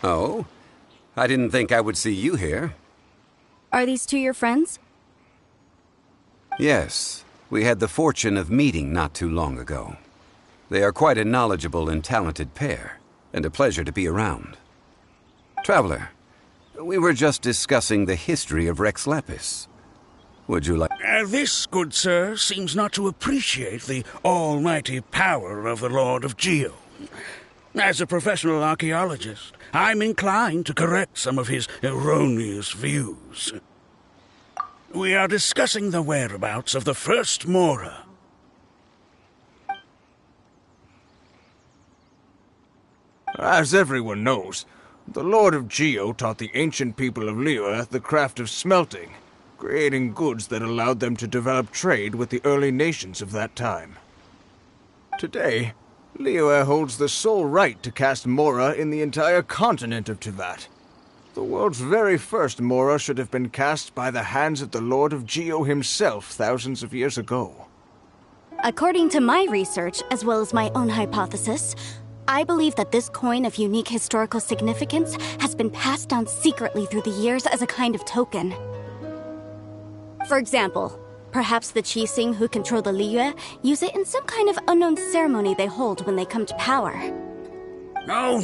Oh? I didn't think I would see you here. Are these two your friends? Yes. We had the fortune of meeting not too long ago. They are quite a knowledgeable and talented pair, and a pleasure to be around. Traveler, we were just discussing the history of Rex Lapis. Would you like... This, good sir, seems not to appreciate the almighty power of the Lord of Geo. As a professional archaeologist, I'm inclined to correct some of his erroneous views. We are discussing the whereabouts of the first Mora. As everyone knows, the Lord of Geo taught the ancient people of Liyue the craft of smelting, creating goods that allowed them to develop trade with the early nations of that time. Today, Liyue holds the sole right to cast Mora in the entire continent of Teyvat. The world's very first Mora should have been cast by the hands of the Lord of Geo himself thousands of years ago. According to my research, as well as my own hypothesis, I believe that this coin of unique historical significance has been passed down secretly through the years as a kind of token. For example, perhaps the Qixing who control the Liyue use it in some kind of unknown ceremony they hold when they come to power. No.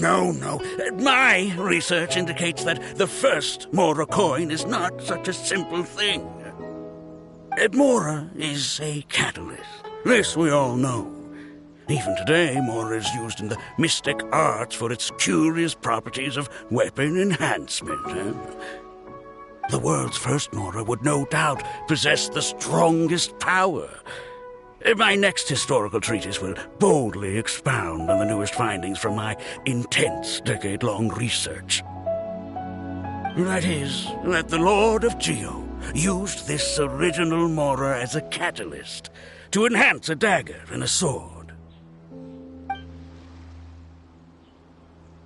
My research indicates that the first Mora coin is not such a simple thing. Mora is a catalyst. This we all know. Even today, Mora is used in the mystic arts for its curious properties of weapon enhancement. The world's first Mora would no doubt possess the strongest power. My next historical treatise will boldly expound on the newest findings from my intense decade-long research. That is, that the Lord of Geo used this original Mora as a catalyst to enhance a dagger and a sword.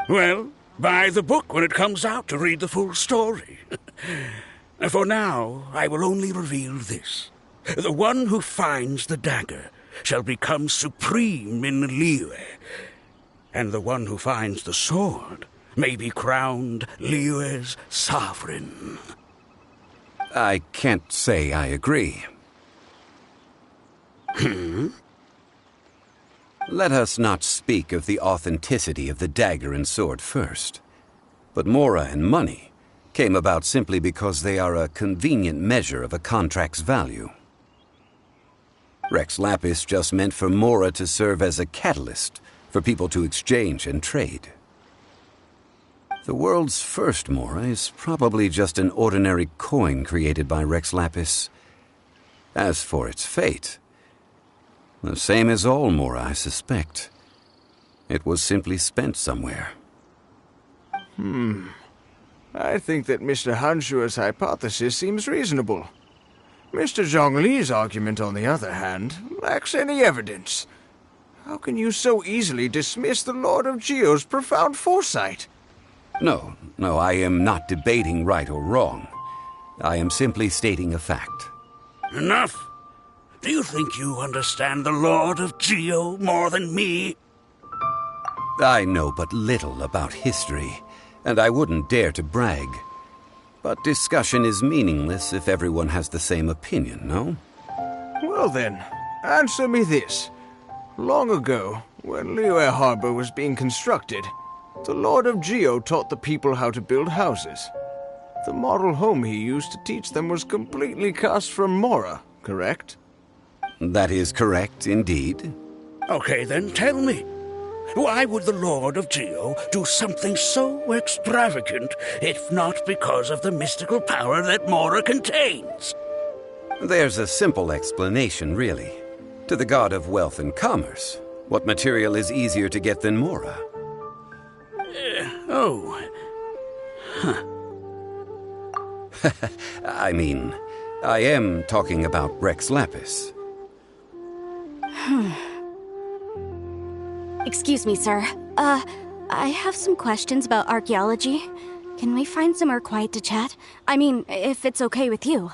Well, buy the book when it comes out to read the full story. For now, I will only reveal this. The one who finds the dagger shall become supreme in Liyue, and the one who finds the sword may be crowned Liyue's sovereign. I can't say I agree. Let us not speak of the authenticity of the dagger and sword first. But Mora and money came about simply because they are a convenient measure of a contract's value. Rex Lapis just meant for Mora to serve as a catalyst for people to exchange and trade. The world's first Mora is probably just an ordinary coin created by Rex Lapis. As for its fate, the same as all Mora, I suspect. It was simply spent somewhere. I think that Mr. Hanshua's hypothesis seems reasonable. Mr. Zhongli's argument, on the other hand, lacks any evidence. How can you so easily dismiss the Lord of Geo's profound foresight? No, I am not debating right or wrong. I am simply stating a fact. Enough! Do you think you understand the Lord of Geo more than me? I know but little about history, and I wouldn't dare to brag. But discussion is meaningless if everyone has the same opinion, no? Well then, answer me this. Long ago, when Liyue Harbor was being constructed, the Lord of Geo taught the people how to build houses. The model home he used to teach them was completely cast from Mora, correct? That is correct, indeed. Okay, then tell me. Why would the Lord of Geo do something so extravagant, if not because of the mystical power that Mora contains? There's a simple explanation, really. To the god of wealth and commerce, what material is easier to get than Mora? I mean, I am talking about Rex Lapis. Excuse me, sir. I have some questions about archaeology. Can we find somewhere quiet to chat? I mean, if it's okay with you.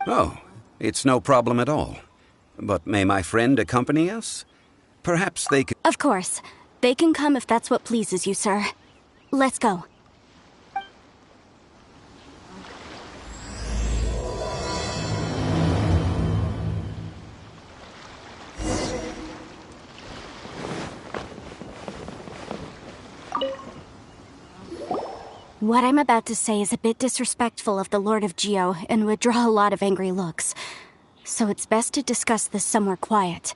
Oh, it's no problem at all. But may my friend accompany us? Perhaps they could... Of course. They can come if that's what pleases you, sir. Let's go. What I'm about to say is a bit disrespectful of the Lord of Geo and would draw a lot of angry looks. So it's best to discuss this somewhere quiet.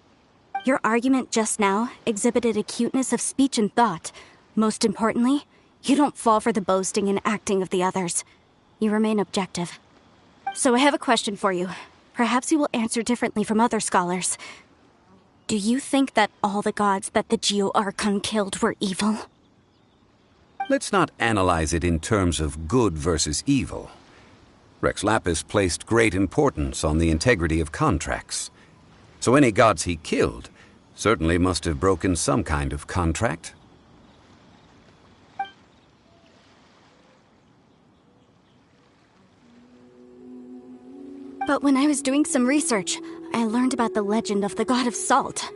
Your argument just now exhibited acuteness of speech and thought. Most importantly, you don't fall for the boasting and acting of the others. You remain objective. So I have a question for you. Perhaps you will answer differently from other scholars. Do you think that all the gods that the Geo Archon killed were evil? Let's not analyze it in terms of good versus evil. Rex Lapis placed great importance on the integrity of contracts. So any gods he killed certainly must have broken some kind of contract. But when I was doing some research, I learned about the legend of the god of salt.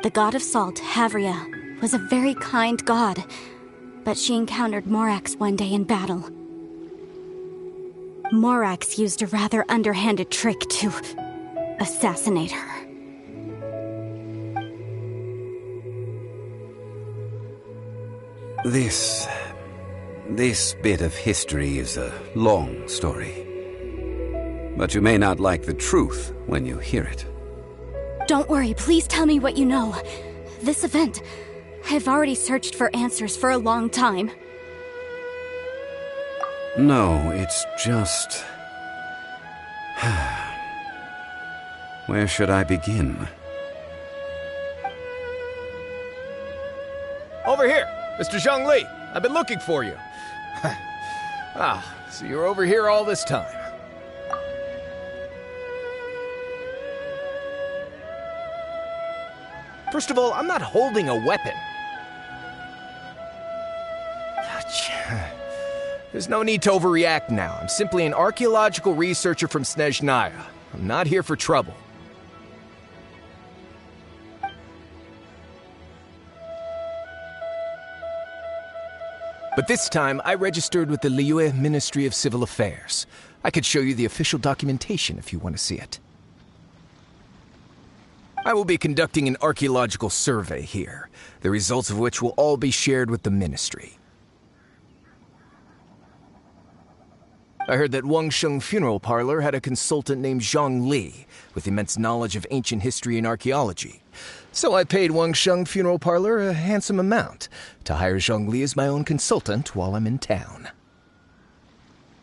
The god of salt, Havria, was a very kind god, but she encountered Morax one day in battle. Morax used a rather underhanded trick to assassinate her. This bit of history is a long story. But you may not like the truth when you hear it. Don't worry, please tell me what you know. This event, I've already searched for answers for a long time. No, it's just... Where should I begin? Over here, Mr. Zhongli. I've been looking for you. So you're over here all this time. First of all, I'm not holding a weapon. There's no need to overreact now. I'm simply an archaeological researcher from Snezhnaya. I'm not here for trouble. But this time, I registered with the Liyue Ministry of Civil Affairs. I could show you the official documentation if you want to see it. I will be conducting an archaeological survey here, the results of which will all be shared with the ministry. I heard that Wangsheng Funeral Parlor had a consultant named Zhongli with immense knowledge of ancient history and archaeology. So I paid Wangsheng Funeral Parlor a handsome amount to hire Zhongli as my own consultant while I'm in town.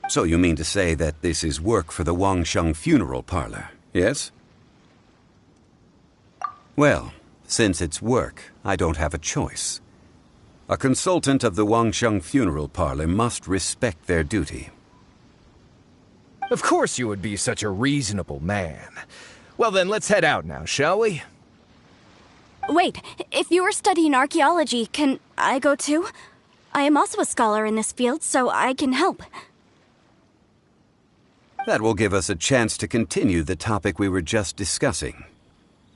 So you mean to say that this is work for the Wangsheng Funeral Parlor, yes? Well, since it's work, I don't have a choice. A consultant of the Wangsheng Funeral Parlor must respect their duty. Of course you would be such a reasonable man. Well then, let's head out now, shall we? Wait, if you are studying archaeology, can I go too? I am also a scholar in this field, so I can help. That will give us a chance to continue the topic we were just discussing.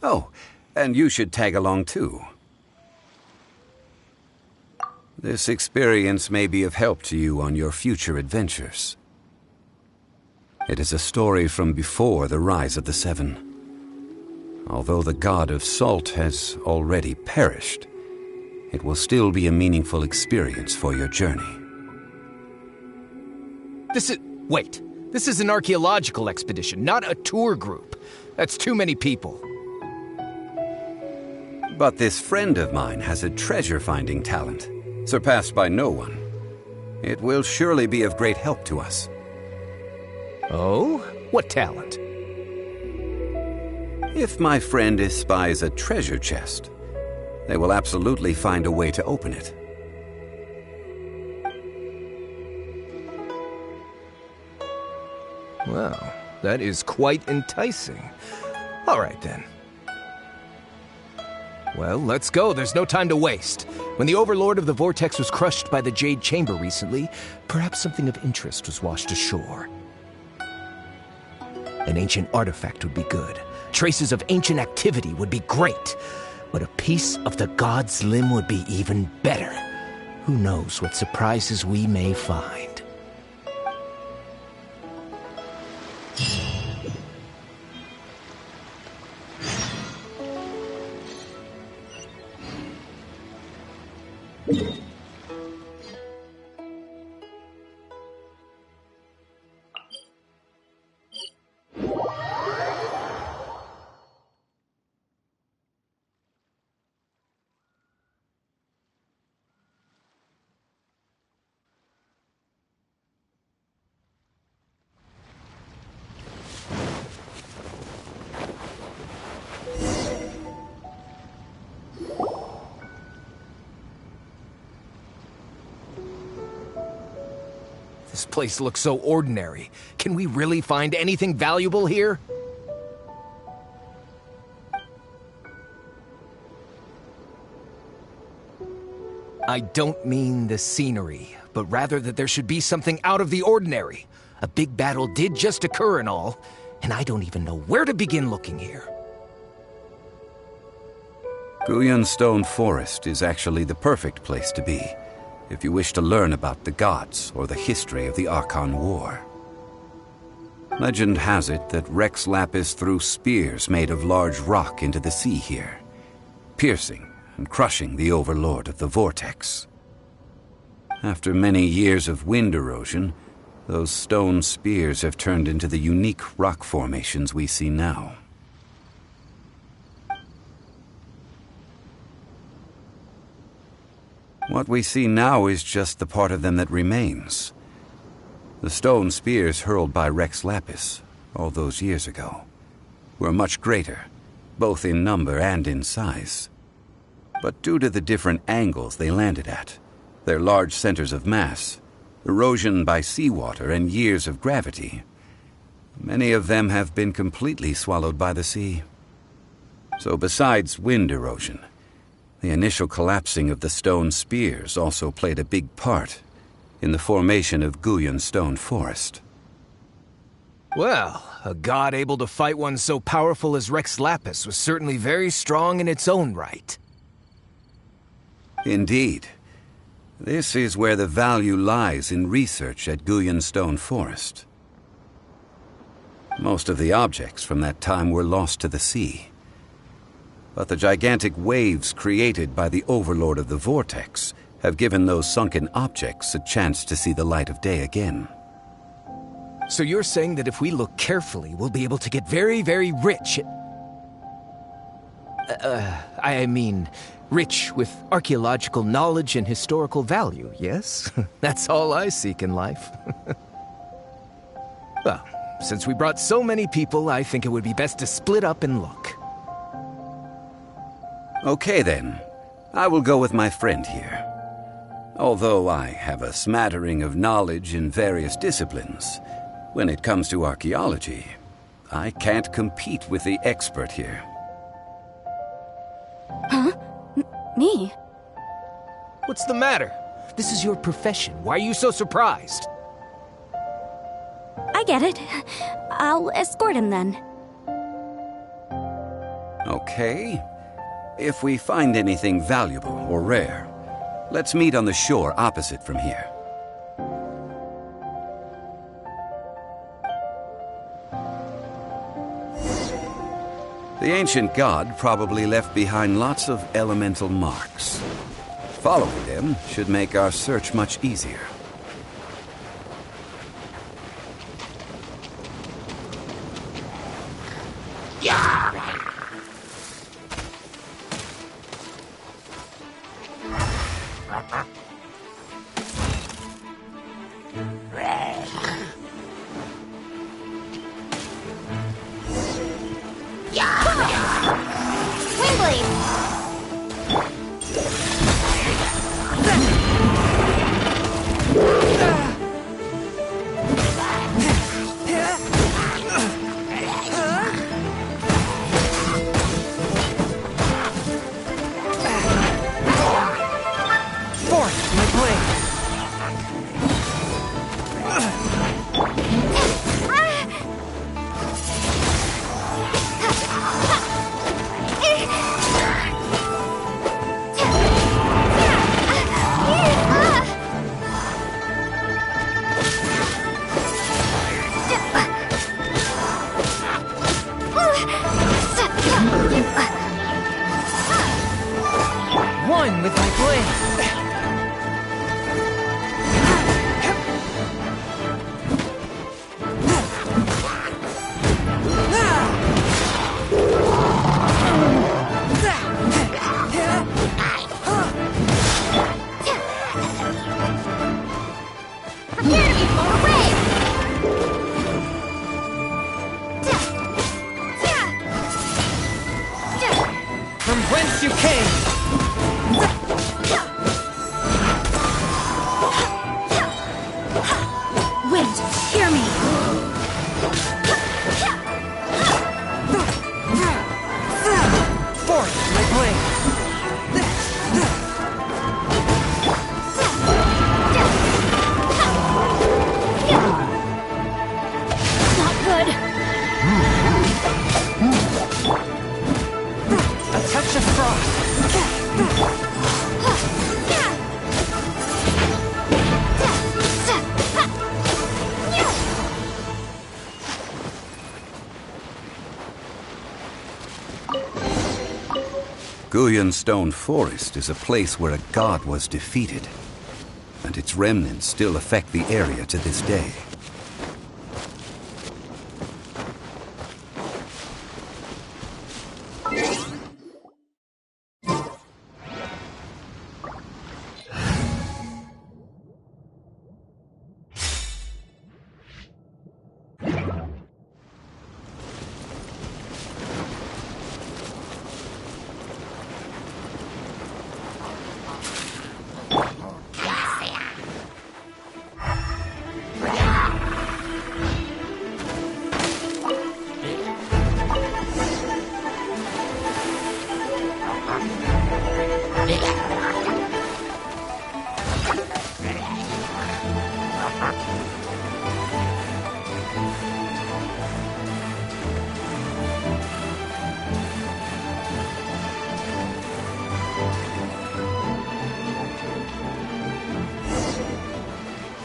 Oh, and you should tag along too. This experience may be of help to you on your future adventures. It is a story from before the rise of the Seven. Although the god of salt has already perished, it will still be a meaningful experience for your journey. Wait. This is an archaeological expedition, not a tour group. That's too many people. But this friend of mine has a treasure-finding talent, surpassed by no one. It will surely be of great help to us. Oh? What talent? If my friend espies a treasure chest, they will absolutely find a way to open it. Well, that is quite enticing. All right, then. Well, let's go. There's no time to waste. When the Overlord of the Vortex was crushed by the Jade Chamber recently, perhaps something of interest was washed ashore. An ancient artifact would be good. Traces of ancient activity would be great. But a piece of the god's limb would be even better. Who knows what surprises we may find. This place looks so ordinary. Can we really find anything valuable here? I don't mean the scenery, but rather that there should be something out of the ordinary. A big battle did just occur and all, and I don't even know where to begin looking here. Guyun Stone Forest is actually the perfect place to be if you wish to learn about the gods or the history of the Archon War. Legend has it that Rex Lapis threw spears made of large rock into the sea here, piercing and crushing the overlord of the vortex. After many years of wind erosion, those stone spears have turned into the unique rock formations we see now. What we see now is just the part of them that remains. The stone spears hurled by Rex Lapis all those years ago were much greater, both in number and in size. But due to the different angles they landed at, their large centers of mass, erosion by seawater, and years of gravity, many of them have been completely swallowed by the sea. So besides wind erosion, the initial collapsing of the stone spears also played a big part in the formation of Guyun Stone Forest. Well, a god able to fight one so powerful as Rex Lapis was certainly very strong in its own right. Indeed. This is where the value lies in research at Guyun Stone Forest. Most of the objects from that time were lost to the sea. But the gigantic waves created by the overlord of the vortex have given those sunken objects a chance to see the light of day again. So you're saying that if we look carefully, we'll be able to get very, very rich I mean, rich with archaeological knowledge and historical value, yes? That's all I seek in life. Well, since we brought so many people, I think it would be best to split up and look. Okay then, I will go with my friend here. Although I have a smattering of knowledge in various disciplines, when it comes to archaeology, I can't compete with the expert here. Huh? Me? What's the matter? This is your profession. Why are you so surprised? I get it. I'll escort him then. Okay. If we find anything valuable or rare, let's meet on the shore opposite from here. The ancient god probably left behind lots of elemental marks. Following them should make our search much easier. one with my blade. From whence you came! Wind, hear me! Forth, my blade! Not good! A touch of frost! Guyan Stone Forest is a place where a god was defeated, and its remnants still affect the area to this day.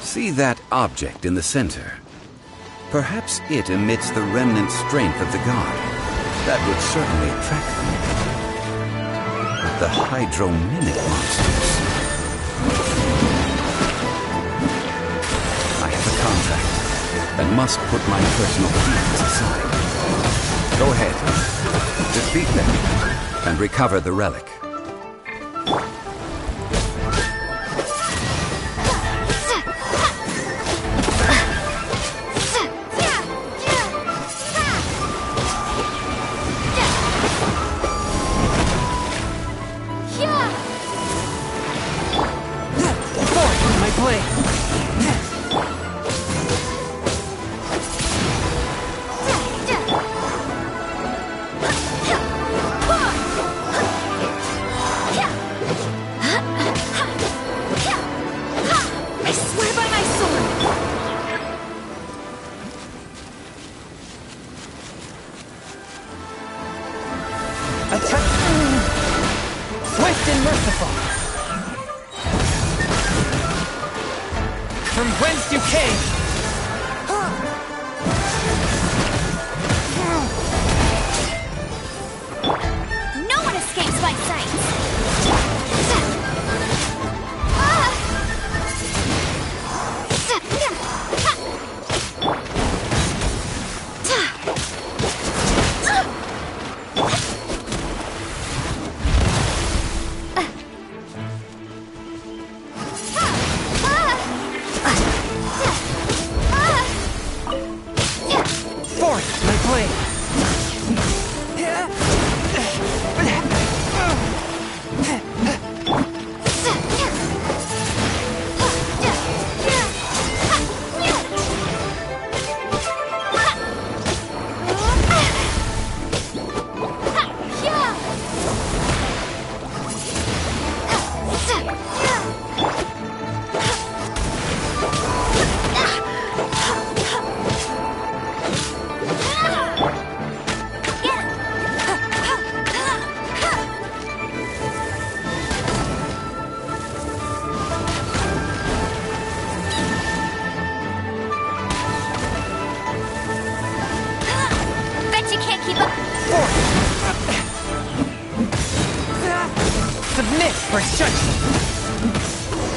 See that object in the center? Perhaps it emits the remnant strength of the god. That would certainly attract them. The hydro-mimic monsters. I have a contract and must put my personal feelings aside. Go ahead. Defeat them and recover the relic. Swift and merciful! From whence you came! No one escapes my sight!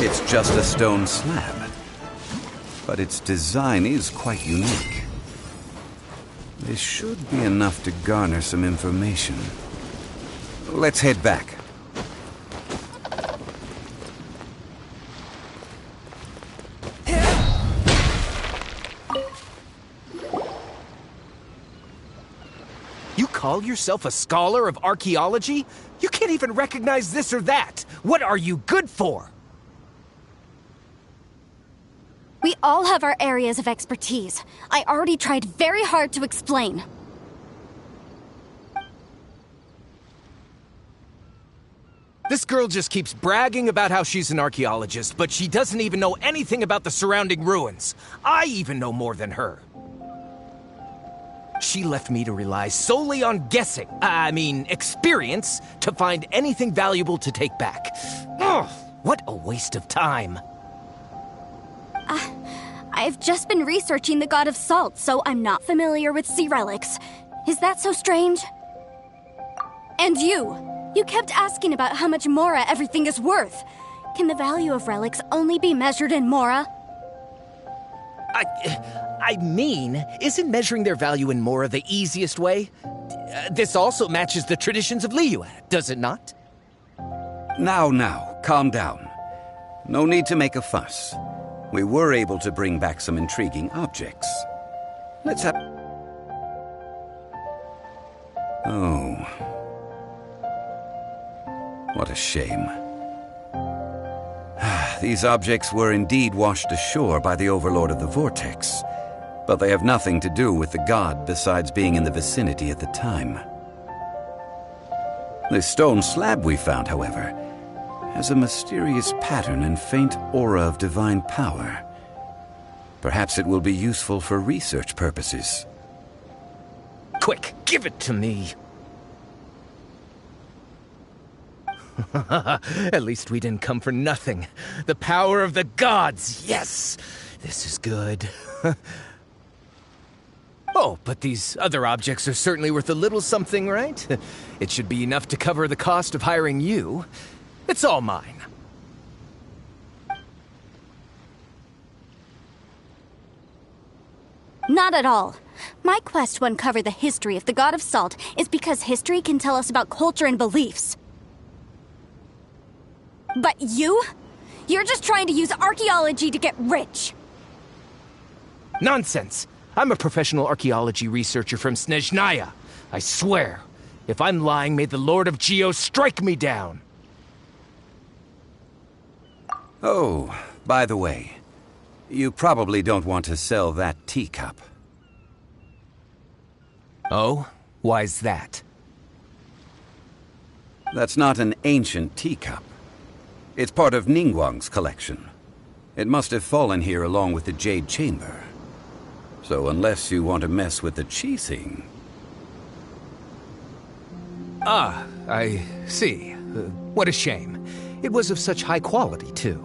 It's just a stone slab, but its design is quite unique. This should be enough to garner some information. Let's head back. You call yourself a scholar of archaeology? You can't even recognize this or that. What are you good for? We all have our areas of expertise. I already tried very hard to explain. This girl just keeps bragging about how she's an archaeologist, but she doesn't even know anything about the surrounding ruins. I even know more than her. She left me to rely solely on guessing, experience, to find anything valuable to take back. Ugh, what a waste of time. I've just been researching the God of Salt, so I'm not familiar with sea relics. Is that so strange? And you kept asking about how much Mora everything is worth. Can the value of relics only be measured in Mora? Isn't measuring their value in Mora the easiest way? This also matches the traditions of Liyue, does it not? Now, calm down. No need to make a fuss. We were able to bring back some intriguing objects. Let's have... Oh. What a shame. These objects were indeed washed ashore by the Overlord of the Vortex, but they have nothing to do with the god besides being in the vicinity at the time. This stone slab we found, however, has a mysterious pattern and faint aura of divine power. Perhaps it will be useful for research purposes. Quick, give it to me. At least we didn't come for nothing. The power of the gods, yes! This is good. Oh, but these other objects are certainly worth a little something, right? It should be enough to cover the cost of hiring you. It's all mine. Not at all. My quest to uncover the history of the God of Salt is because history can tell us about culture and beliefs. But you're just trying to use archaeology to get rich. Nonsense! I'm a professional archaeology researcher from Snezhnaya. I swear, if I'm lying, may the Lord of Geo strike me down. Oh, by the way, you probably don't want to sell that teacup. Oh? Why's that? That's not an ancient teacup. It's part of Ningguang's collection. It must have fallen here along with the Jade Chamber. So unless you want to mess with the Qixing... Ah, I see. What a shame. It was of such high quality, too.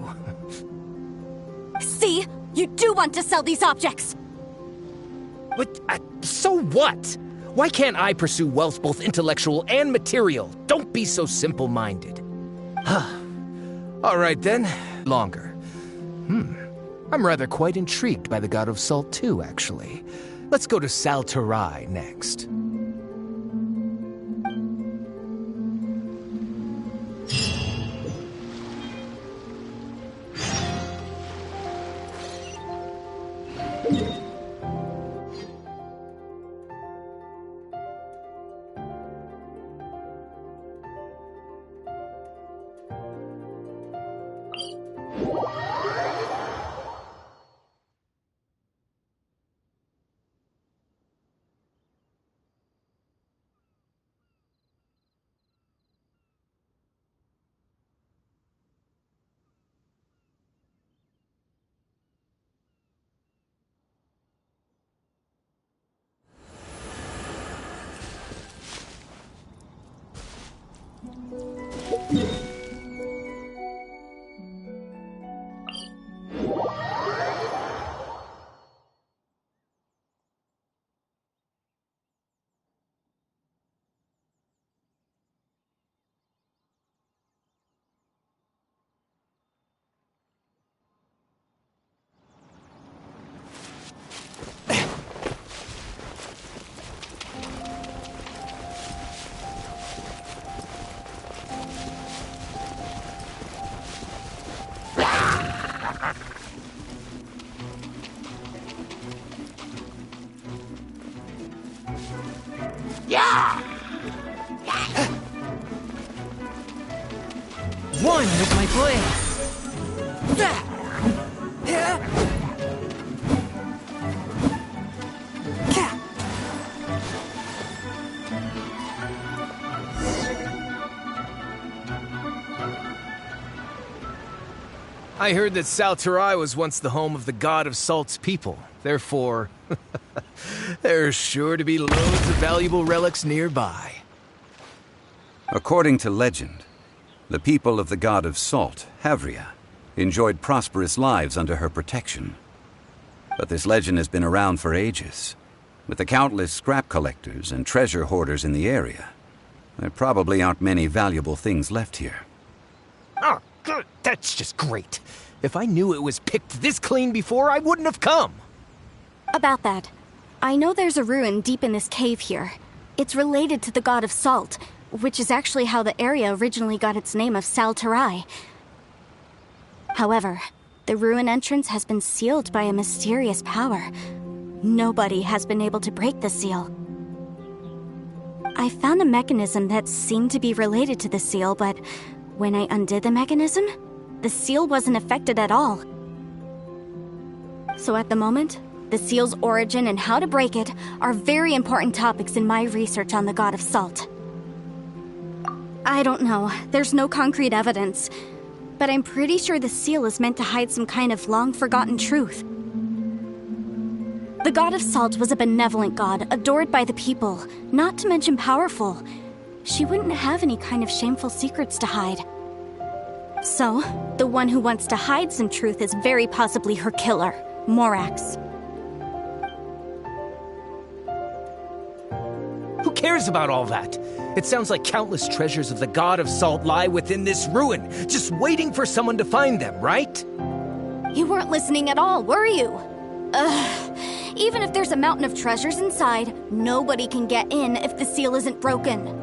See? You do want to sell these objects! But, so what? Why can't I pursue wealth both intellectual and material? Don't be so simple-minded. All right, then. Longer. I'm rather quite intrigued by the God of Salt, too, actually. Let's go to Saltarai next. One with my blade. That! I heard that Salterai was once the home of the god of Salt's people. Therefore, there's sure to be loads of valuable relics nearby. According to legend, the people of the god of Salt, Havria, enjoyed prosperous lives under her protection. But this legend has been around for ages. With the countless scrap collectors and treasure hoarders in the area, there probably aren't many valuable things left here. Oh, good. That's just great. If I knew it was picked this clean before, I wouldn't have come. About that, I know there's a ruin deep in this cave here. It's related to the god of Salt, which is actually how the area originally got its name of Salterai. However, the ruin entrance has been sealed by a mysterious power. Nobody has been able to break the seal. I found a mechanism that seemed to be related to the seal, but when I undid the mechanism, the seal wasn't affected at all. So at the moment, the seal's origin and how to break it are very important topics in my research on the god of Salt. I don't know, there's no concrete evidence, but I'm pretty sure the seal is meant to hide some kind of long-forgotten truth. The god of Salt was a benevolent god, adored by the people, not to mention powerful. She wouldn't have any kind of shameful secrets to hide. So, the one who wants to hide some truth is very possibly her killer, Morax. Who cares about all that? It sounds like countless treasures of the god of Salt lie within this ruin, just waiting for someone to find them, right? You weren't listening at all, were you? Ugh. Even if there's a mountain of treasures inside, nobody can get in if the seal isn't broken.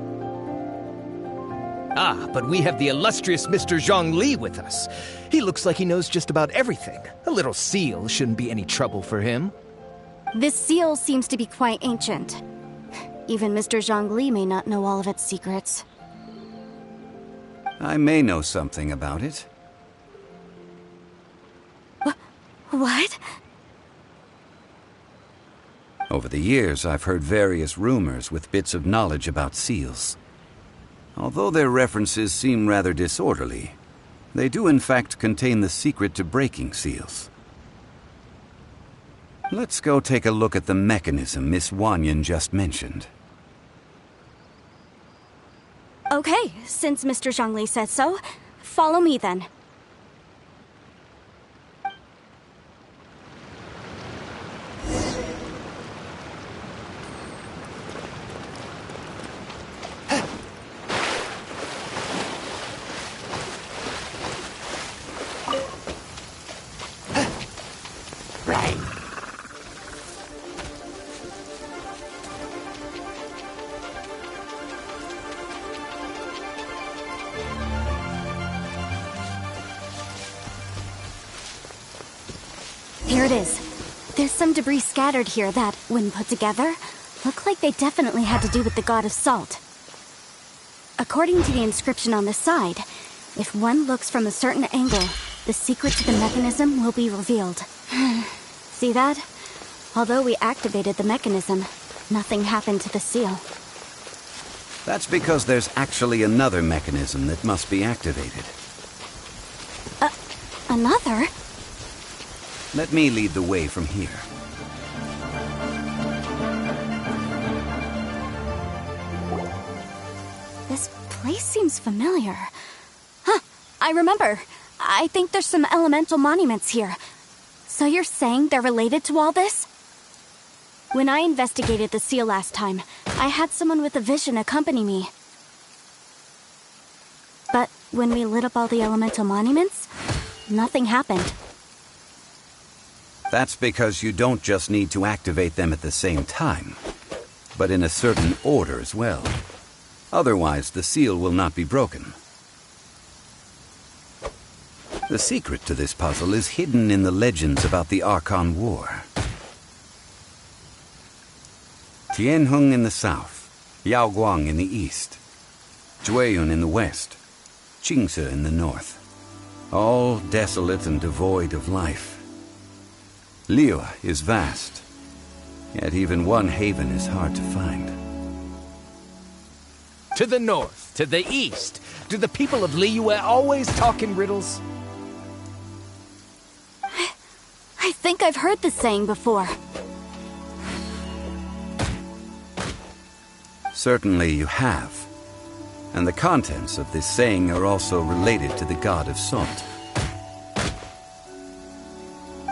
Ah, but we have the illustrious Mr. Zhongli with us. He looks like he knows just about everything. A little seal shouldn't be any trouble for him. This seal seems to be quite ancient. Even Mr. Zhongli may not know all of its secrets. I may know something about it. What? Over the years, I've heard various rumors with bits of knowledge about seals. Although their references seem rather disorderly, they do in fact contain the secret to breaking seals. Let's go take a look at the mechanism Miss Wanyan just mentioned. Okay, since Mr. Zhongli says so, follow me then. Here it is. There's some debris scattered here that, when put together, look like they definitely had to do with the god of Salt. According to the inscription on the side, if one looks from a certain angle, the secret to the mechanism will be revealed. See that? Although we activated the mechanism, nothing happened to the seal. That's because there's actually another mechanism that must be activated. Another? Let me lead the way from here. This place seems familiar. Huh, I remember. I think there's some elemental monuments here. So you're saying they're related to all this? When I investigated the seal last time, I had someone with a vision accompany me. But when we lit up all the elemental monuments, nothing happened. That's because you don't just need to activate them at the same time, but in a certain order as well. Otherwise, the seal will not be broken. The secret to this puzzle is hidden in the legends about the Archon War. Tianheng in the south, Yaoguang in the east, Jueyun in the west, Jingse in the north. All desolate and devoid of life. Liyue is vast, yet even one haven is hard to find. To the north, to the east. Do the people of Liyue always talk in riddles? I think I've heard this saying before. Certainly you have. And the contents of this saying are also related to the god of salt.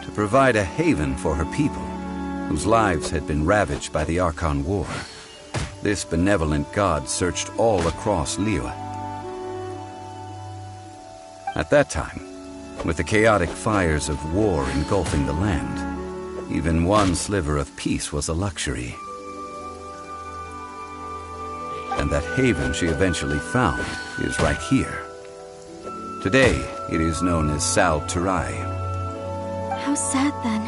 To provide a haven for her people, whose lives had been ravaged by the Archon War, this benevolent god searched all across Liyue. At that time, with the chaotic fires of war engulfing the land, even one sliver of peace was a luxury. And that haven she eventually found is right here. Today, it is known as Sal Turai. How sad then.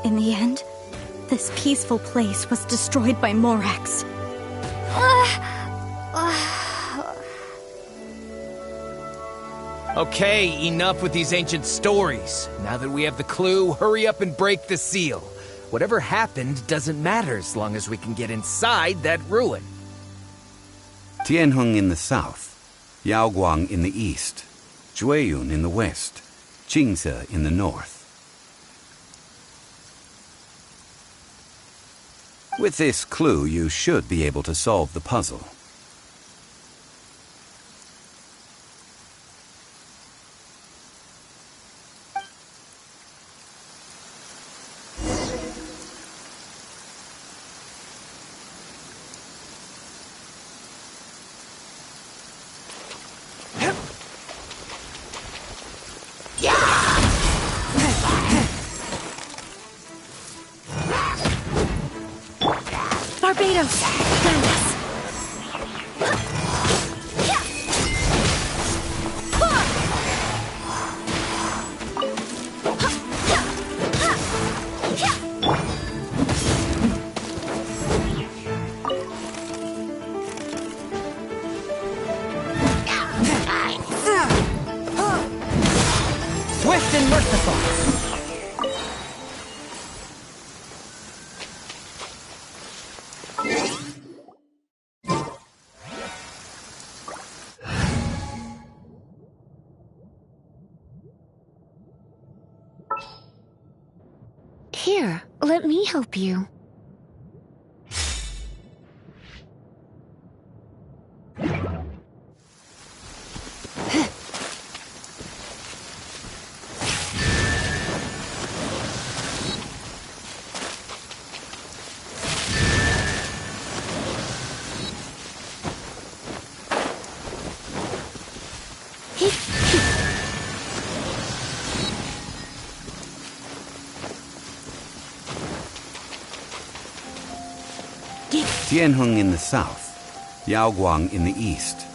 In the end, this peaceful place was destroyed by Morax. Okay, enough with these ancient stories. Now that we have the clue, hurry up and break the seal. Whatever happened doesn't matter as long as we can get inside that ruin. Tianheng in the south, Yaoguang in the east, Jueyun in the west, Jingse in the north. With this clue, you should be able to solve the puzzle. Barbados! Behind us! Swift and merciful! Here, let me help you. Tianheng in the south, Yaoguang in the east,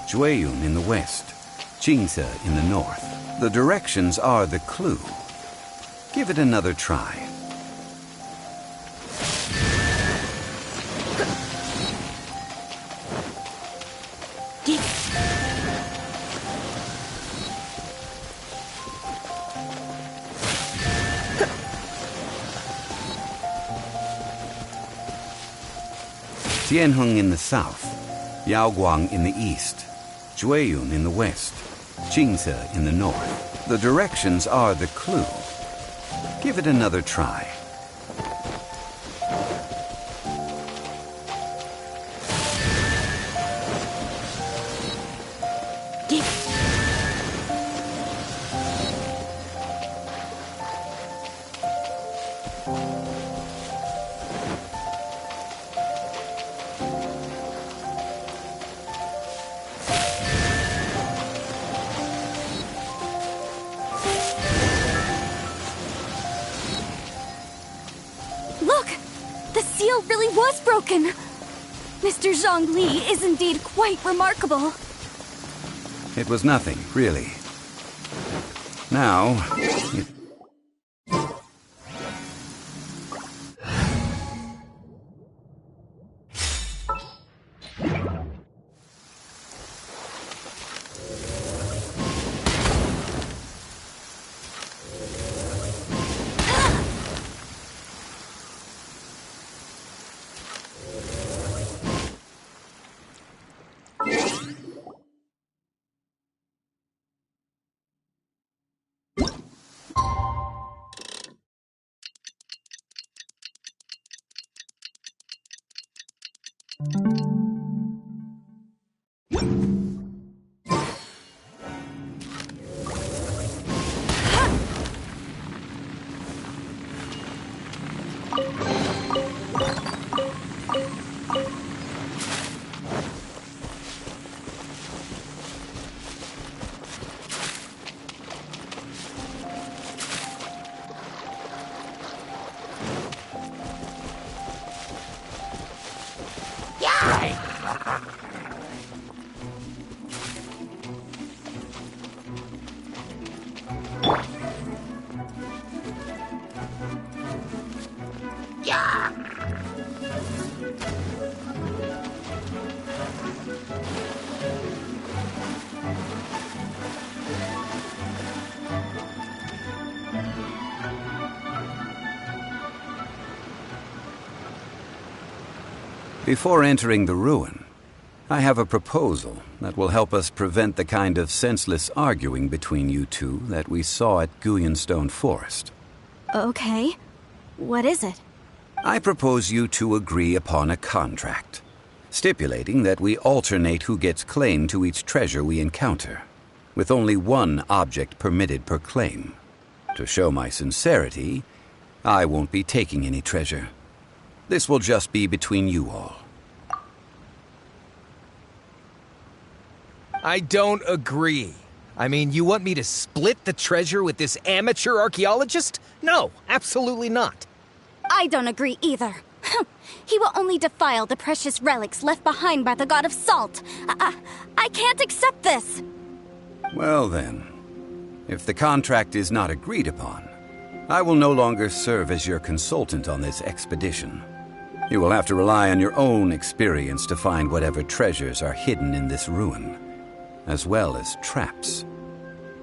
Jueyun in the west, Jingse in the north. The directions are the clue. Give it another try. Tianheng in the south, Yaoguang in the east, Jueyun in the west, Jingse in the north. The directions are the clue. Give it another try. Look! The seal really was broken! Mr. Zhongli is indeed quite remarkable. It was nothing, really. Now, Before entering the ruin, I have a proposal that will help us prevent the kind of senseless arguing between you two that we saw at Guyenstone Forest. Okay. What is it? I propose you two agree upon a contract, stipulating that we alternate who gets claim to each treasure we encounter, with only one object permitted per claim. To show my sincerity, I won't be taking any treasure. This will just be between you all. I don't agree. I mean, you want me to split the treasure with this amateur archaeologist? No, absolutely not. I don't agree either. He will only defile the precious relics left behind by the god of salt. I can't accept this. Well then, if the contract is not agreed upon, I will no longer serve as your consultant on this expedition. You will have to rely on your own experience to find whatever treasures are hidden in this ruin, as well as traps.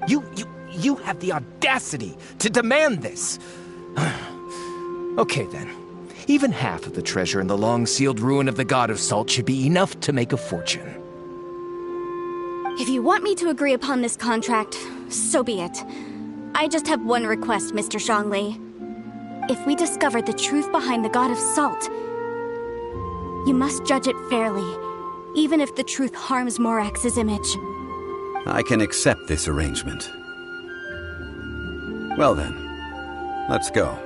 You have the audacity to demand this. Okay then. Even half of the treasure in the long-sealed ruin of the God of Salt should be enough to make a fortune. If you want me to agree upon this contract, so be it. I just have one request, Mr. Zhongli. If we discover the truth behind the God of Salt, you must judge it fairly, even if the truth harms Morax's image. I can accept this arrangement. Well then, let's go.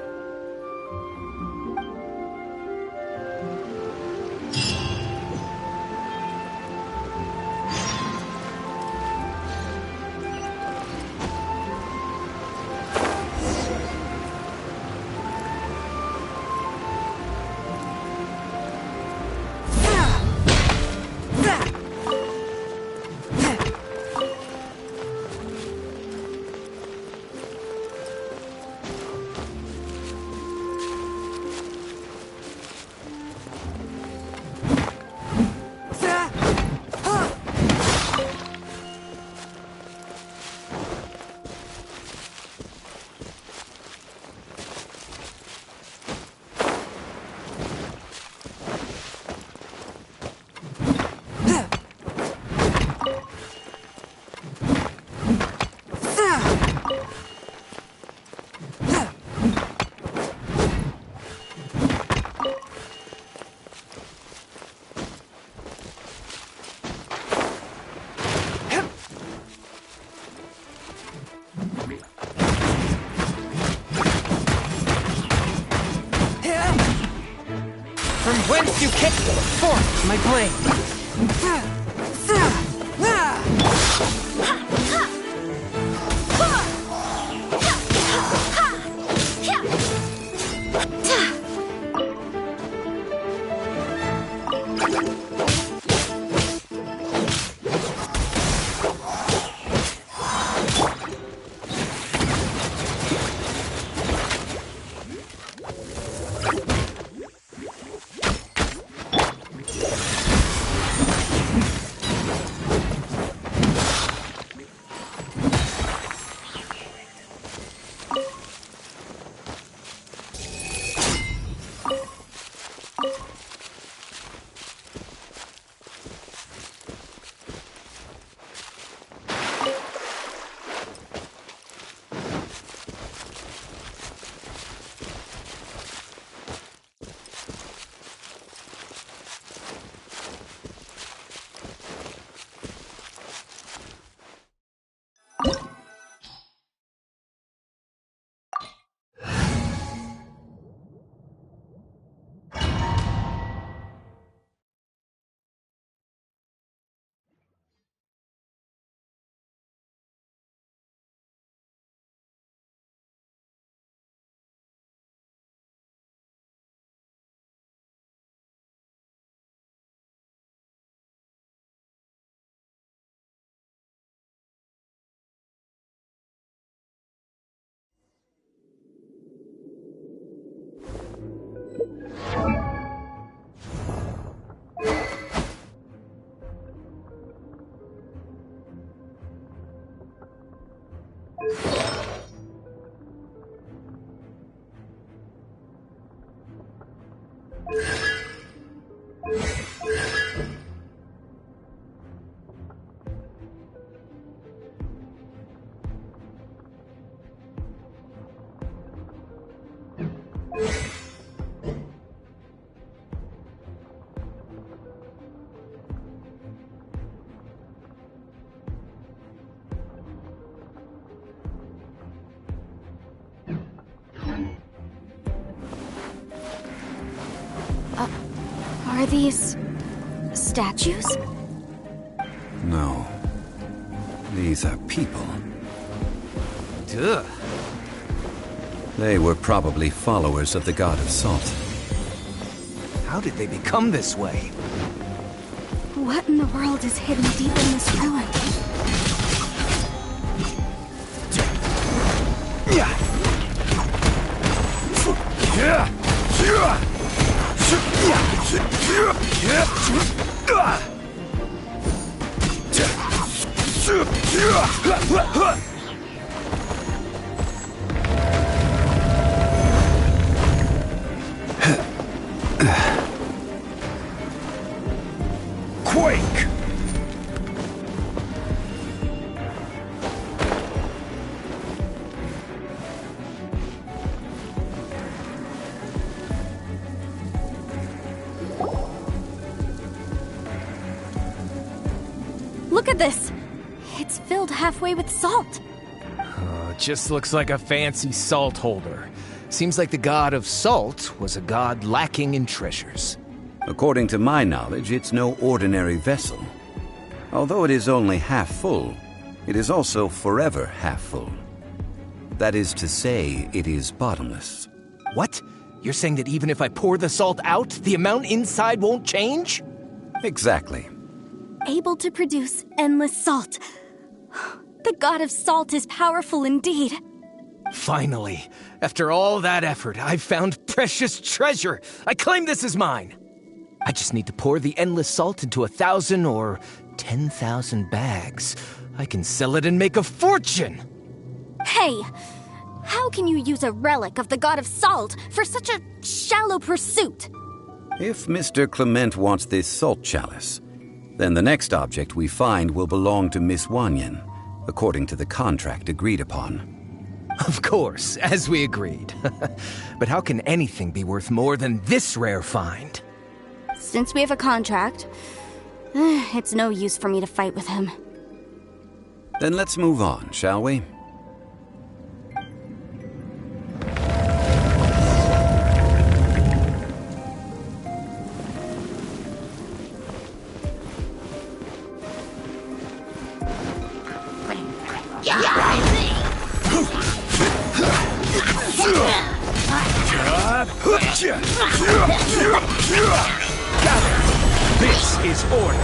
From whence you came, forth my blade. Are these statues? No. These are people. Duh. They were probably followers of the god of salt. How did they become this way? What in the world is hidden deep in this ruin? Quake! Look at this! It's filled halfway with salt. Just looks like a fancy salt holder. Seems like the god of salt was a god lacking in treasures. According to my knowledge, it's no ordinary vessel. Although it is only half full, it is also forever half full. That is to say, it is bottomless. What? You're saying that even if I pour the salt out, the amount inside won't change? Exactly. Able to produce endless salt. The god of salt is powerful indeed. Finally, after all that effort, I've found precious treasure. I claim this as mine. I just need to pour the endless salt into 1,000 or 10,000 bags. I can sell it and make a fortune. Hey, how can you use a relic of the god of salt for such a shallow pursuit? If Mr. Clement wants this salt chalice, then the next object we find will belong to Miss Wanyan, according to the contract agreed upon. Of course, as we agreed. But how can anything be worth more than this rare find? Since we have a contract, it's no use for me to fight with him. Then let's move on, shall we? This is order.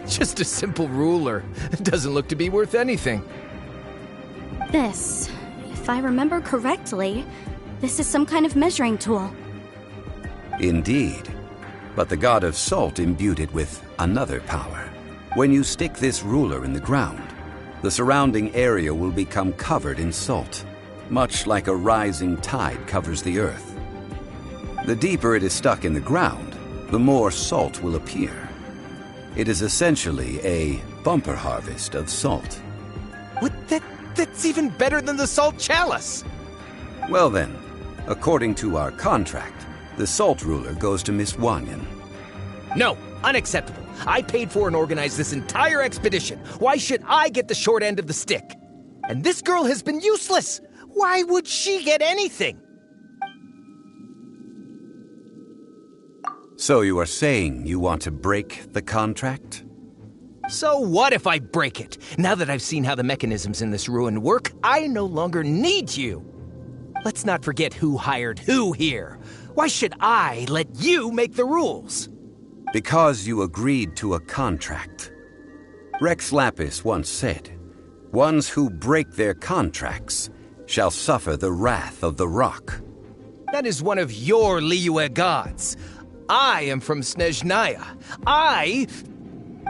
Just a simple ruler. It doesn't look to be worth anything. This, if I remember correctly, this is some kind of measuring tool. Indeed. But the god of salt imbued it with another power. When you stick this ruler in the ground, the surrounding area will become covered in salt, much like a rising tide covers the earth. The deeper it is stuck in the ground, the more salt will appear. It is essentially a bumper harvest of salt. What? That's even better than the salt chalice! Well then, according to our contract, the salt ruler goes to Miss Wanyan. No, Unacceptable. I paid for and organized this entire expedition. Why should I get the short end of the stick? And this girl has been useless. Why would she get anything? So you are saying you want to break the contract? So what if I break it? Now that I've seen how the mechanisms in this ruin work, I no longer need you. Let's not forget who hired who here. Why should I let you make the rules? Because you agreed to a contract. Rex Lapis once said, "Ones who break their contracts shall suffer the wrath of the rock." That is one of your Liyue gods. I am from Snezhnaya. I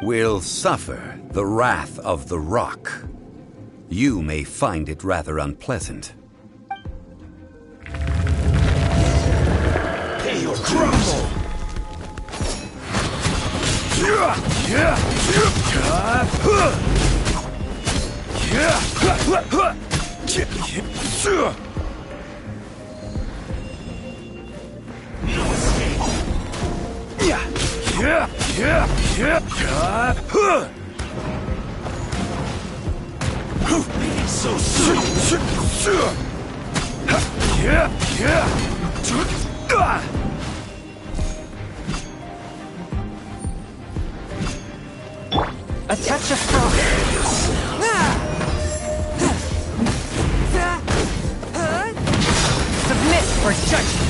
will suffer the wrath of the rock. You may find it rather unpleasant. Pay your crumble! No escape. So soon. a touch of frost. Submit for judgment.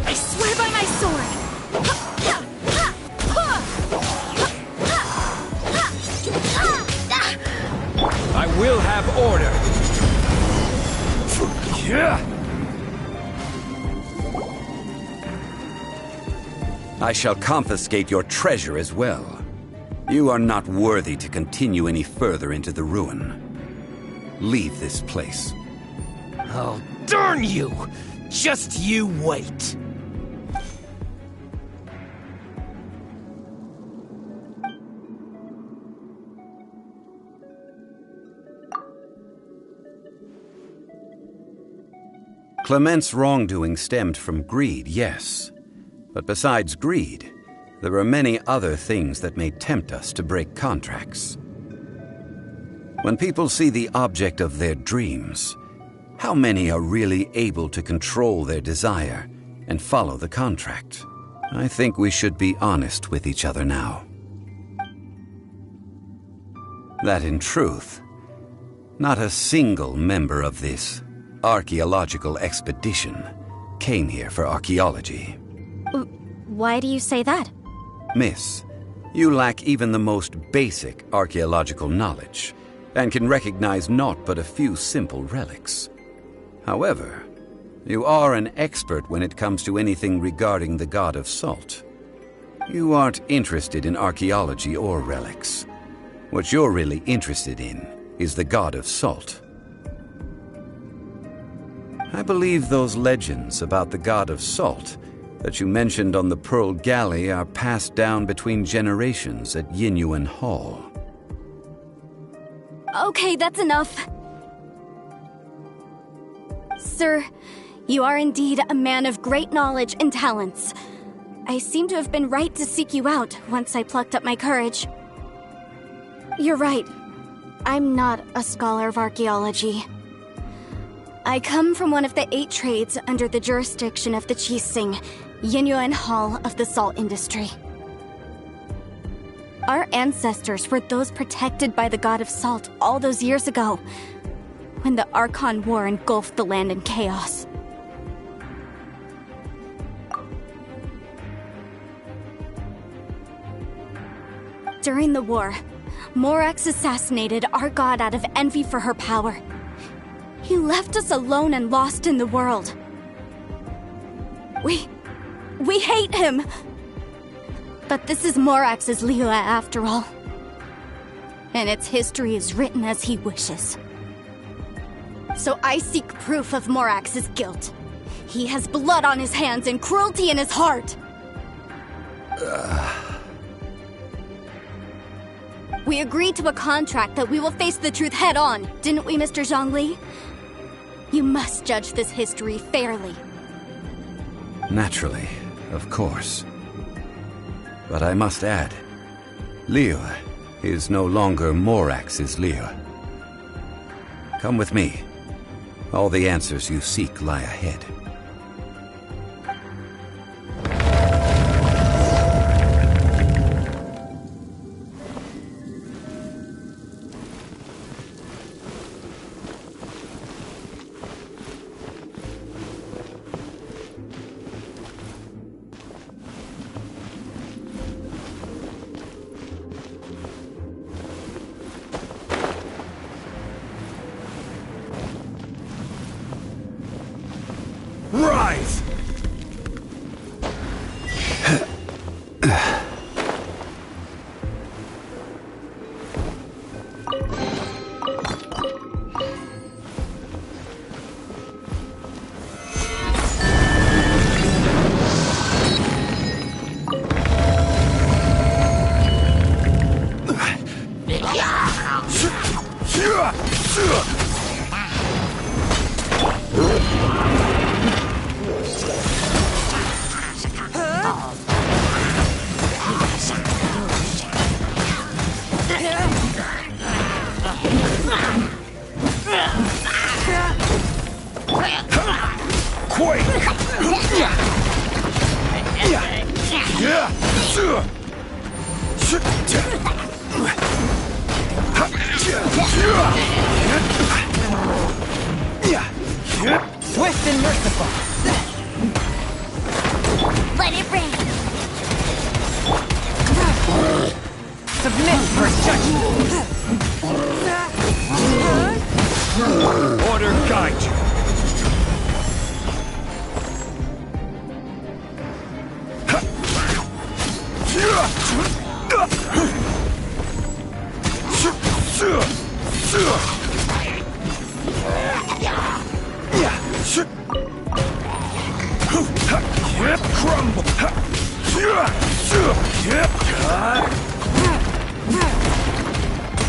I swear by my sword! I will have order. I shall confiscate your treasure as well. You are not worthy to continue any further into the ruin. Leave this place. Oh, darn you! Just you wait. Clement's wrongdoing stemmed from greed, yes. But besides greed, there are many other things that may tempt us to break contracts. When people see the object of their dreams, how many are really able to control their desire and follow the contract? I think we should be honest with each other now. That in truth, not a single member of this archaeological expedition came here for archaeology. Why do you say that? Miss, you lack even the most basic archaeological knowledge and can recognize naught but a few simple relics. However, you are an expert when it comes to anything regarding the god of salt. You aren't interested in archaeology or relics. What you're really interested in is the god of salt. I believe those legends about the god of salt that you mentioned on the Pearl Galley are passed down between generations at Yinyuan Hall. Okay, that's enough. Sir, you are indeed a man of great knowledge and talents. I seem to have been right to seek you out once I plucked up my courage. You're right. I'm not a scholar of archaeology. I come from one of the 8 trades under the jurisdiction of the Qixing, Yinyuan Hall of the salt industry. Our ancestors were those protected by the god of salt all those years ago, when the Archon War engulfed the land in chaos. During the war, Morax assassinated our god out of envy for her power. He left us alone and lost in the world. We hate him! But this is Morax's Liyue after all. And its history is written as he wishes. So I seek proof of Morax's guilt. He has blood on his hands and cruelty in his heart. We agreed to a contract that we will face the truth head on, didn't we, Mr. Zhongli? You must judge this history fairly. Naturally, of course. But I must add, Liyue is no longer Morax's Liyue. Come with me. All the answers you seek lie ahead. Rise! Swift and merciful. Let it rain! Submit for judgment. Order guide you. Crumble.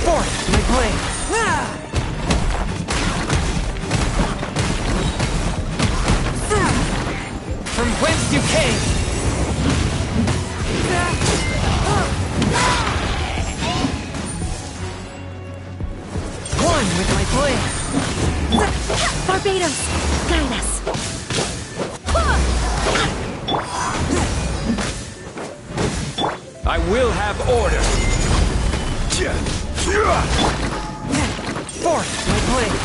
Force my blade. From whence you came. One with my blade. Barbados, guide us. I will have order. Force my blade.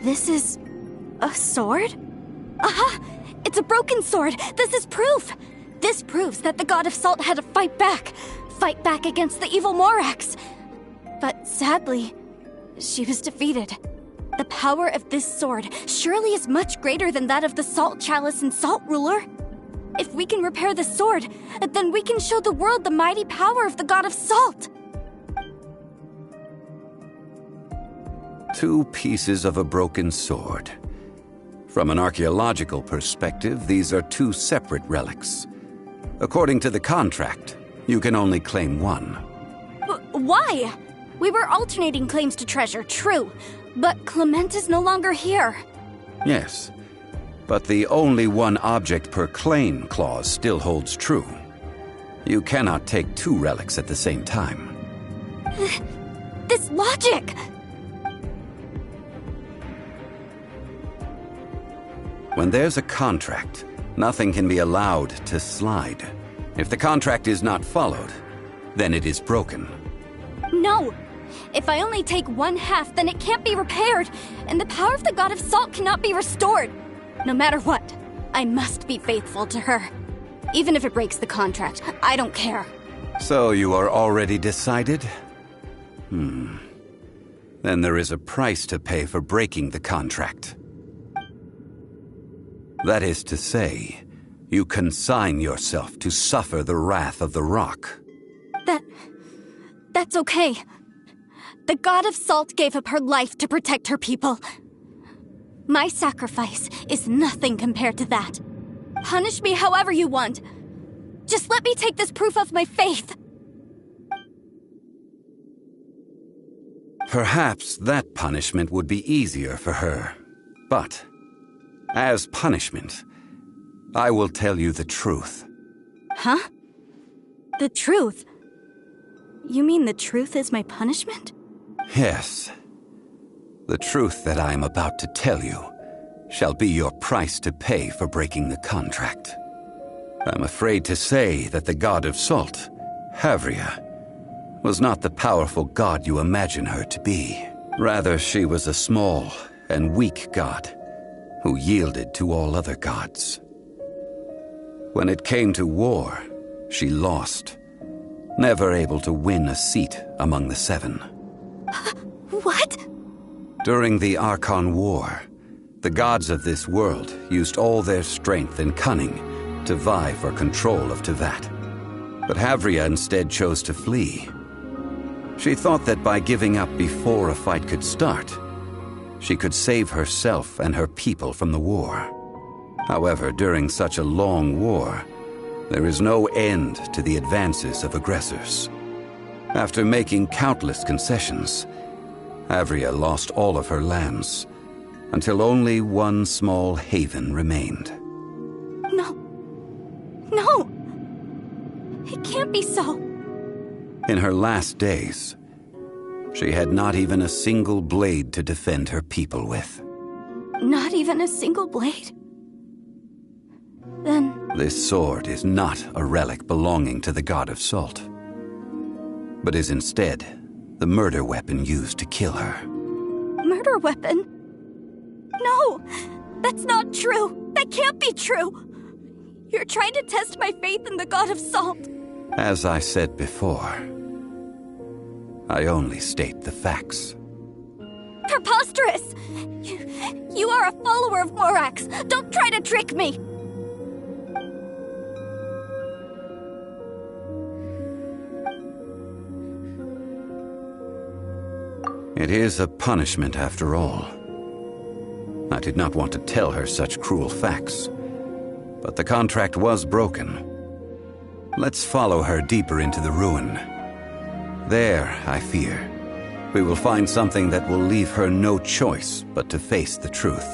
This is a sword? Aha! It's a broken sword! This is proof! This proves that the God of Salt had to fight back against the evil Morax. But sadly, she was defeated. The power of this sword surely is much greater than that of the Salt Chalice and Salt Ruler. If we can repair the sword, then we can show the world the mighty power of the God of Salt. 2 pieces of a broken sword. From an archaeological perspective, these are 2 separate relics. According to the contract, you can only claim one. Why? We were alternating claims to treasure, true, but Clement is no longer here. Yes, but the only one object per claim clause still holds true. You cannot take 2 relics at the same time. This logic! When there's a contract, nothing can be allowed to slide. If the contract is not followed, then it is broken. No! If I only take 1/2, then it can't be repaired, and the power of the God of Salt cannot be restored. No matter what, I must be faithful to her. Even if it breaks the contract, I don't care. So you are already decided? Then there is a price to pay for breaking the contract. That is to say, you consign yourself to suffer the wrath of the rock. That's okay. The God of Salt gave up her life to protect her people. My sacrifice is nothing compared to that. Punish me however you want. Just let me take this proof of my faith. Perhaps that punishment would be easier for her. But, as punishment, I will tell you the truth. Huh? The truth? You mean the truth is my punishment? Yes. The truth that I am about to tell you shall be your price to pay for breaking the contract. I'm afraid to say that the God of Salt, Havria, was not the powerful god you imagine her to be. Rather, she was a small and weak god who yielded to all other gods. When it came to war, she lost, never able to win a seat among the seven. What? During the Archon War, the gods of this world used all their strength and cunning to vie for control of Tevat. But Havria instead chose to flee. She thought that by giving up before a fight could start, she could save herself and her people from the war. However, during such a long war, there is no end to the advances of aggressors. After making countless concessions, Havria lost all of her lands, until only one small haven remained. No! It can't be so. In her last days, she had not even a single blade to defend her people with. Not even a single blade? Then... This sword is not a relic belonging to the God of Salt, but is instead the murder weapon used to kill her. Murder weapon? No! That's not true! That can't be true! You're trying to test my faith in the God of Salt. As I said before, I only state the facts. Preposterous! You are a follower of Morax! Don't try to trick me! It is a punishment after all. I did not want to tell her such cruel facts, but the contract was broken. Let's follow her deeper into the ruin. There, I fear, we will find something that will leave her no choice but to face the truth.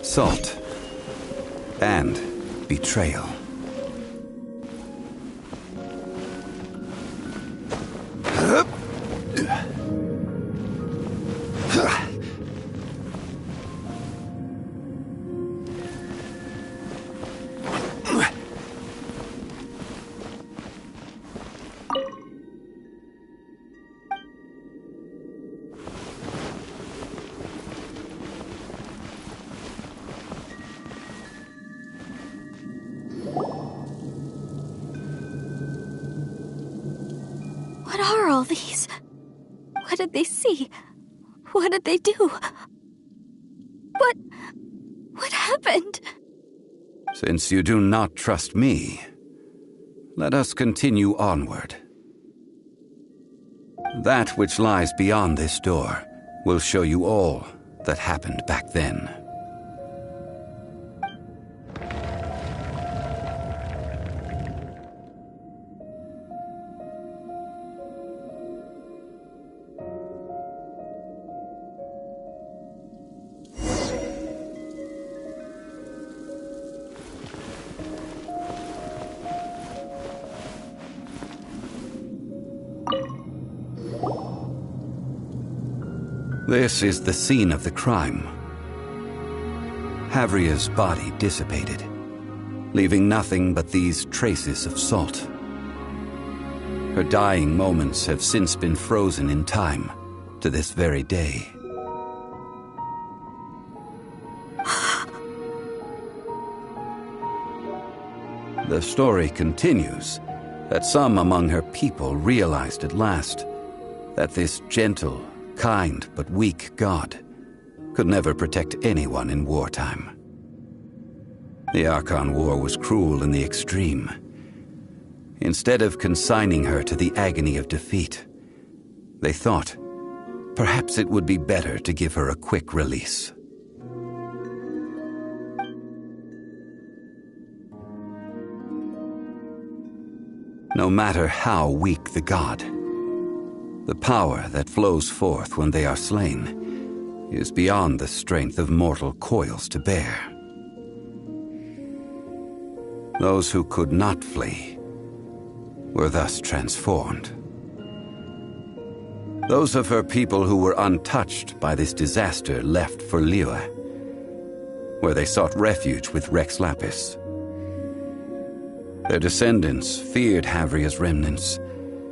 Salt and betrayal. What are all these? What did they see? What did they do? What happened? Since you do not trust me, let us continue onward. That which lies beyond this door will show you all that happened back then. This is the scene of the crime. Havria's body dissipated, leaving nothing but these traces of salt. Her dying moments have since been frozen in time to this very day. The story continues that some among her people realized at last that this gentle, kind, but weak god could never protect anyone in wartime. The Archon War was cruel in the extreme. Instead of consigning her to the agony of defeat, they thought perhaps it would be better to give her a quick release. No matter how weak the god, the power that flows forth when they are slain is beyond the strength of mortal coils to bear. Those who could not flee were thus transformed. Those of her people who were untouched by this disaster left for Liyue, where they sought refuge with Rex Lapis. Their descendants feared Havria's remnants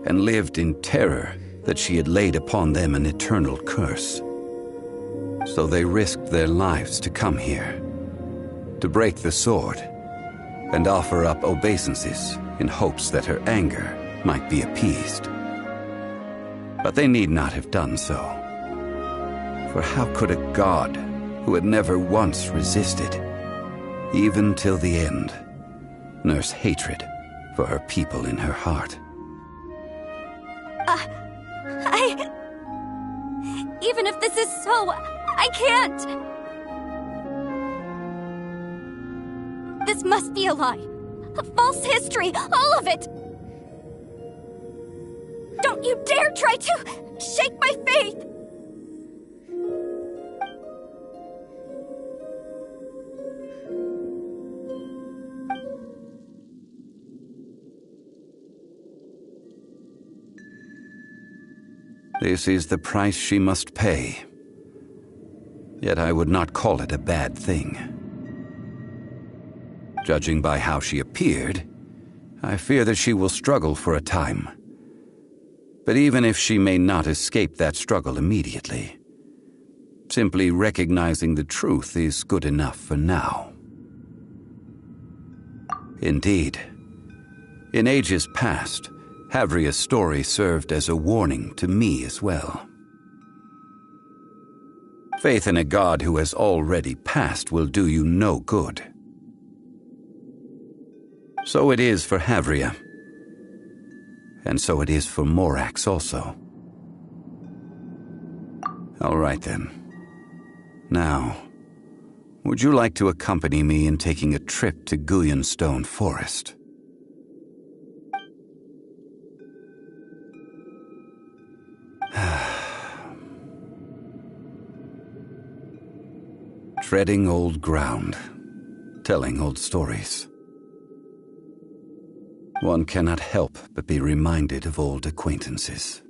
and lived in terror that she had laid upon them an eternal curse. So they risked their lives to come here, to break the sword, and offer up obeisances in hopes that her anger might be appeased. But they need not have done so. For how could a god who had never once resisted, even till the end, nurse hatred for her people in her heart? Even if this is so, I can't! This must be a lie. A false history, all of it! Don't you dare try to shake my faith! This is the price she must pay. Yet I would not call it a bad thing. Judging by how she appeared, I fear that she will struggle for a time. But even if she may not escape that struggle immediately, simply recognizing the truth is good enough for now. Indeed, in ages past, Havria's story served as a warning to me as well. Faith in a god who has already passed will do you no good. So it is for Havria. And so it is for Morax also. All right then. Now, would you like to accompany me in taking a trip to Guyonstone Forest? Treading old ground, telling old stories. One cannot help but be reminded of old acquaintances.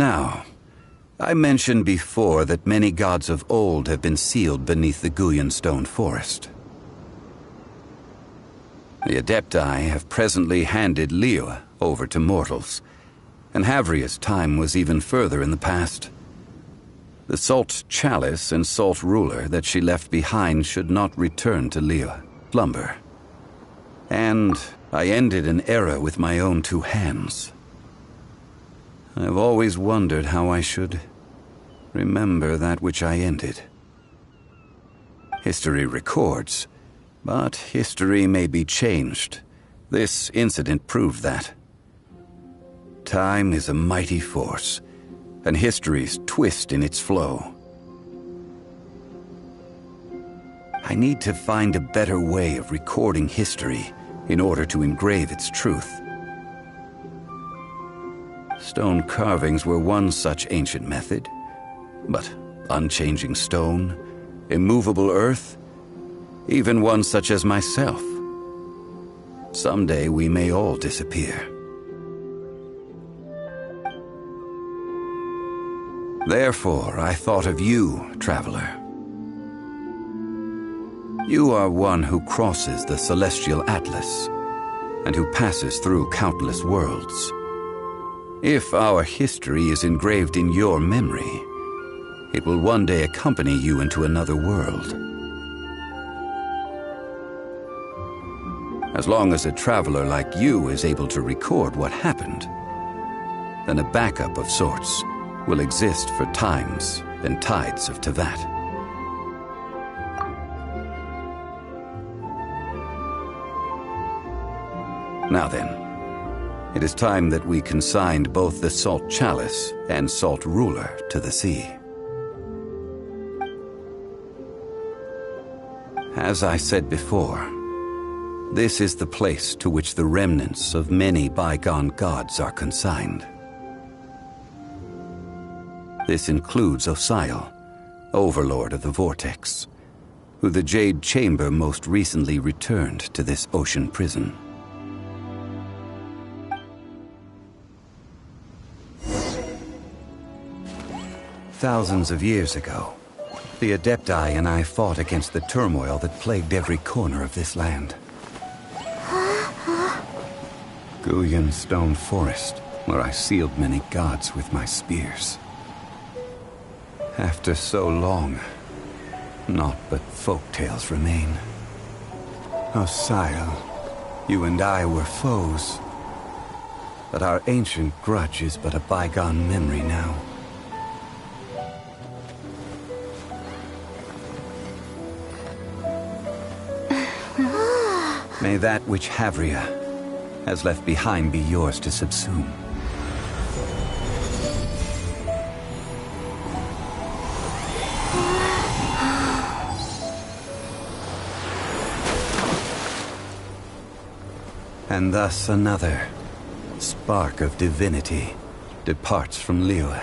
Now, I mentioned before that many gods of old have been sealed beneath the Guyan stone forest. The Adepti have presently handed Liyue over to mortals, and Havria's time was even further in the past. The Salt Chalice and Salt Ruler that she left behind should not return to Liyue, slumber. And I ended an era with my own two hands. I've always wondered how I should remember that which I ended. History records, but history may be changed. This incident proved that. Time is a mighty force, and history's twist in its flow. I need to find a better way of recording history in order to engrave its truth. Stone carvings were one such ancient method, but unchanging stone, immovable earth, even one such as myself. Someday we may all disappear. Therefore, I thought of you, traveler. You are one who crosses the celestial atlas, and who passes through countless worlds. If our history is engraved in your memory, it will one day accompany you into another world. As long as a traveler like you is able to record what happened, then a backup of sorts will exist for times and tides of Teyvat. Now then, it is time that we consigned both the Salt Chalice and Salt Ruler to the sea. As I said before, this is the place to which the remnants of many bygone gods are consigned. This includes Osial, Overlord of the Vortex, who the Jade Chamber most recently returned to this ocean prison. Thousands of years ago, the Adepti and I fought against the turmoil that plagued every corner of this land. Guyan Stone Forest, where I sealed many gods with my spears. After so long, naught but folk tales remain. Osial, you and I were foes, but our ancient grudge is but a bygone memory now. May that which Havria has left behind be yours to subsume. And thus another spark of divinity departs from Liyue.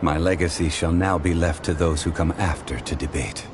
My legacy shall now be left to those who come after to debate.